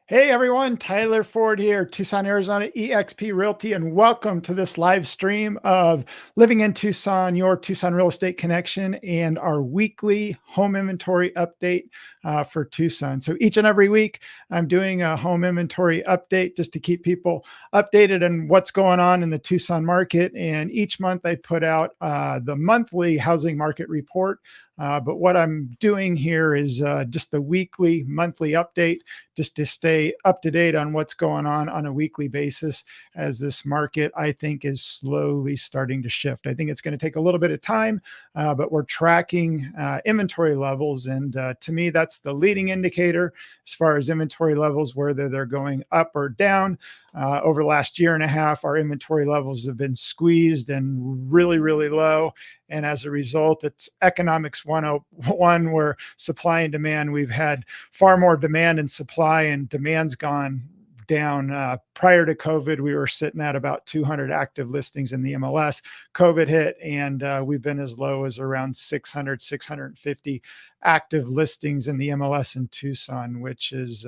Hey everyone, Tyler Ford here, Tucson, Arizona, eXp Realty, and welcome to this live stream of Living in Tucson, your Tucson real estate connection, and our weekly home inventory update for Tucson. So each and every week, I'm doing a home inventory update just to keep people updated on what's going on in the Tucson market. And each month, I put out the monthly housing market report. But what I'm doing here is just the weekly, monthly update just to stay up to date on what's going on a weekly basis as this market, I think, is slowly starting to shift. I think it's going to take a little bit of time, but we're tracking inventory levels. And to me, that's the leading indicator as far as inventory levels, whether they're going up or down. Over the last year and a half, our inventory levels have been squeezed and really, really low. And as a result, it's economics 101, where supply and demand, we've had far more demand and supply, and demand's gone down. Prior to COVID, we were sitting at about 200 active listings in the MLS. COVID hit, and we've been as low as around 600, 650 active listings in the MLS in Tucson, which is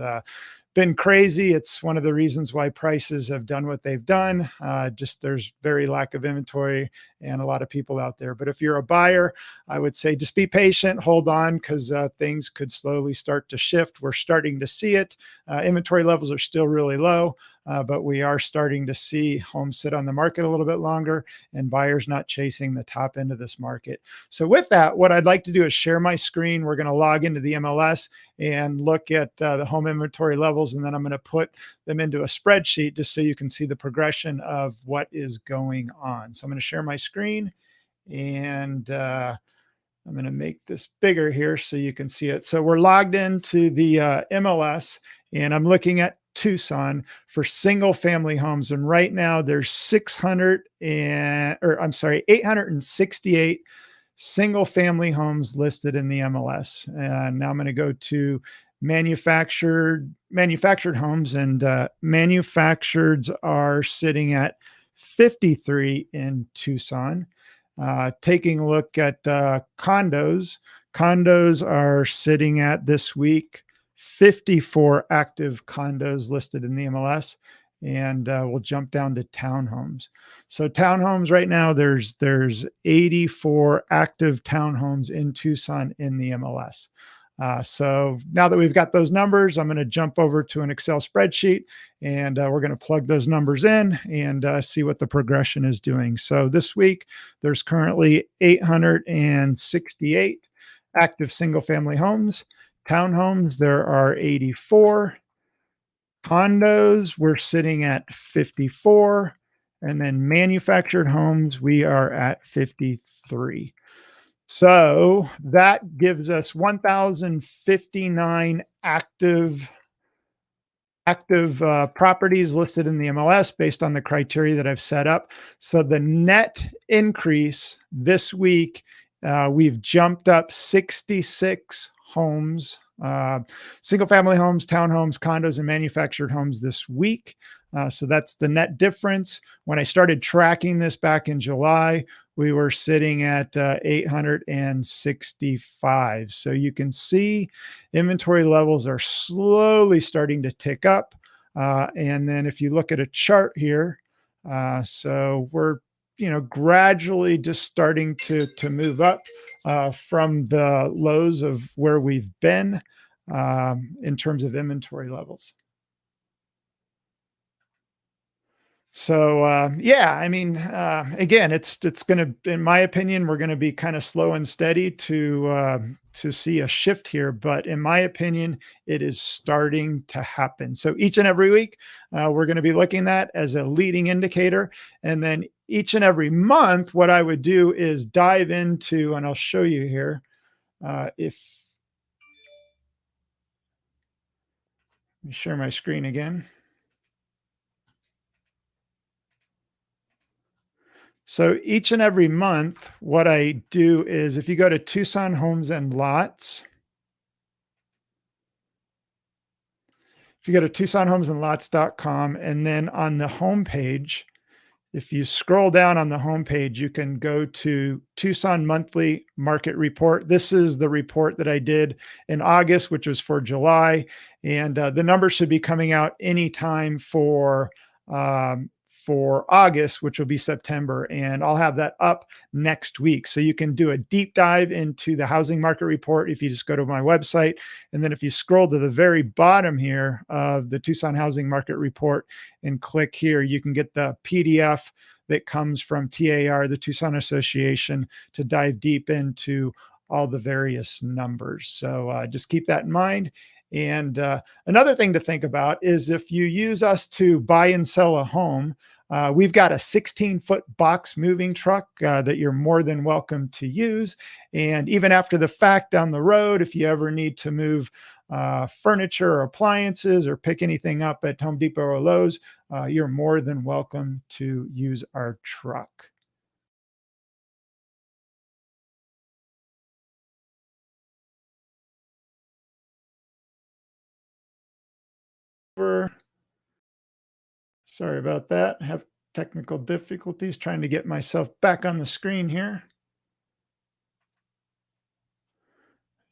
been crazy. It's one of the reasons why prices have done what they've done. Just there's very lack of inventory and a lot of people out there. But if you're a buyer, I would say just be patient, hold on, because things could slowly start to shift. We're starting to see it. Inventory levels are still really low, but we are starting to see homes sit on the market a little bit longer and buyers not chasing the top end of this market. So with that, what I'd like to do is share my screen. We're going to log into the MLS and look at the home inventory levels, and then I'm going to put them into a spreadsheet just so you can see the progression of what is going on. So I'm going to share my screen, and I'm going to make this bigger here so you can see it. So we're logged into the MLS, and I'm looking at Tucson for single family homes. And right now there's 868 single family homes listed in the MLS. And now I'm going to go to manufactured homes, and manufactureds are sitting at 53 in Tucson. Taking a look at condos are sitting at this week 54 active condos listed in the MLS. And we'll jump down to townhomes. So townhomes right now, there's 84 active townhomes in Tucson in the MLS. So now that we've got those numbers, I'm going to jump over to an Excel spreadsheet, and we're going to plug those numbers in and see what the progression is doing. So this week, there's currently 868 active single family homes. Townhomes, there are 84. Condos, we're sitting at 54. And then manufactured homes, we are at 53. So that gives us 1,059 active properties listed in the MLS based on the criteria that I've set up. So the net increase this week, we've jumped up 66 homes, single family homes, townhomes, condos, and manufactured homes this week. So that's the net difference. When I started tracking this back in July, we were sitting at 865. So you can see inventory levels are slowly starting to tick up. And then if you look at a chart here, so we're gradually just starting to move up from the lows of where we've been in terms of inventory levels. So yeah, I mean, again, it's going to, in my opinion, we're going to be kind of slow and steady to see a shift here. But in my opinion, it is starting to happen. So each and every week, we're going to be looking at as a leading indicator, and then each and every month, what I would do is dive into, and I'll show you here. If Let me share my screen again. So each and every month, what I do is if you go to Tucson Homes and Lots, if you go to TucsonHomesandLots.com, and then on the home page, If you scroll down on the homepage, you can go to Tucson Monthly Market Report. This is the report that I did in August, which was for July, and the numbers should be coming out anytime for August, which will be September, and I'll have that up next week. So you can do a deep dive into the housing market report if you just go to my website, and then if you scroll to the very bottom here of the Tucson Housing Market Report and click here, you can get the PDF that comes from TAR, the Tucson Association, to dive deep into all the various numbers. So just keep that in mind. And another thing to think about is if you use us to buy and sell a home, we've got a 16-foot box moving truck that you're more than welcome to use. And even after the fact down the road, if you ever need to move furniture or appliances or pick anything up at Home Depot or Lowe's, you're more than welcome to use our truck. Sorry about that. I have technical difficulties trying to get myself back on the screen here.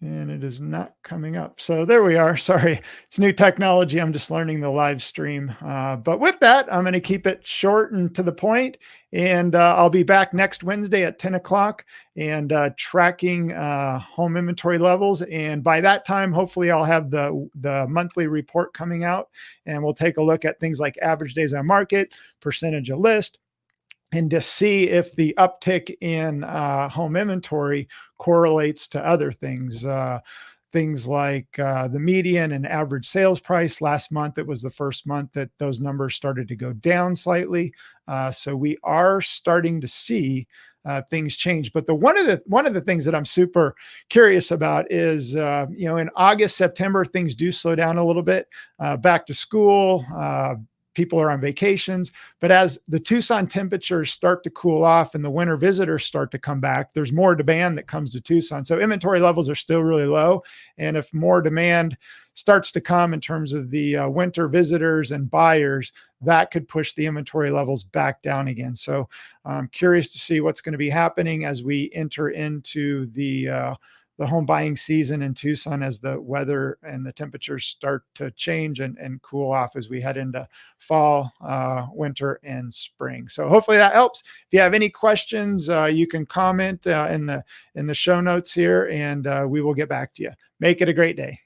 And it is not coming up. So there we are. Sorry, it's new technology. I'm just learning the live stream. But with that, I'm going to keep it short and to the point. And I'll be back next Wednesday at 10 o'clock and tracking home inventory levels. And by that time, hopefully I'll have the monthly report coming out, and we'll take a look at things like average days on market, percentage of list, and to see if the uptick in home inventory correlates to other things. Things like the median and average sales price. Last month, it was the first month that those numbers started to go down slightly. So we are starting to see things change. But one of the things that I'm super curious about is, in August, September, things do slow down a little bit. Back to school. People are on vacations, but as the Tucson temperatures start to cool off and the winter visitors start to come back, there's more demand that comes to Tucson. So inventory levels are still really low. And if more demand starts to come in terms of the winter visitors and buyers, that could push the inventory levels back down again. So I'm curious to see what's going to be happening as we enter into the home buying season in Tucson as the weather and the temperatures start to change and cool off as we head into fall, winter, and spring. So hopefully that helps. If you have any questions, you can comment in the show notes here, and we will get back to you. Make it a great day.